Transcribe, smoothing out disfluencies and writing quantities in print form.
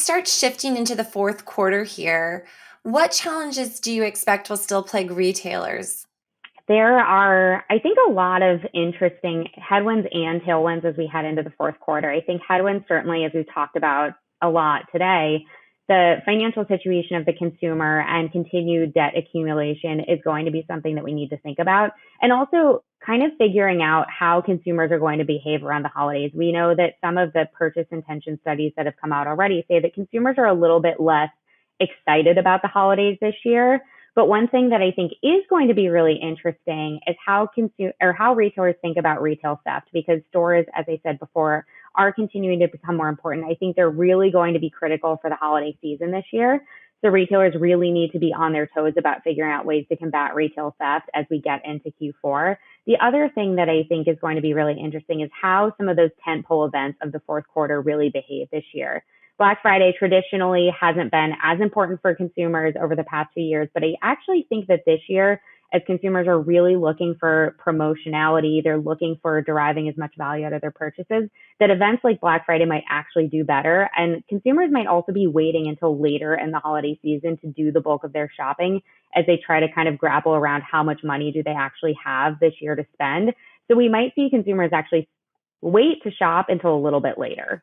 start shifting into the fourth quarter here, what challenges do you expect will still plague retailers? There are, I think, a lot of interesting headwinds and tailwinds as we head into the fourth quarter. I think headwinds, certainly, as we've talked about a lot today, the financial situation of the consumer and continued debt accumulation is going to be something that we need to think about. And also, kind of figuring out how consumers are going to behave around the holidays. We know that some of the purchase intention studies that have come out already say that consumers are a little bit less excited about the holidays this year. But one thing that I think is going to be really interesting is how retailers think about retail theft, because stores, as I said before, are continuing to become more important. I think they're really going to be critical for the holiday season this year. So retailers really need to be on their toes about figuring out ways to combat retail theft as we get into Q4. The other thing that I think is going to be really interesting is how some of those tentpole events of the fourth quarter really behave this year. Black Friday traditionally hasn't been as important for consumers over the past few years, but I actually think that this year, as consumers are really looking for promotionality, they're looking for deriving as much value out of their purchases, that events like Black Friday might actually do better. And consumers might also be waiting until later in the holiday season to do the bulk of their shopping as they try to kind of grapple around how much money do they actually have this year to spend. So we might see consumers actually wait to shop until a little bit later.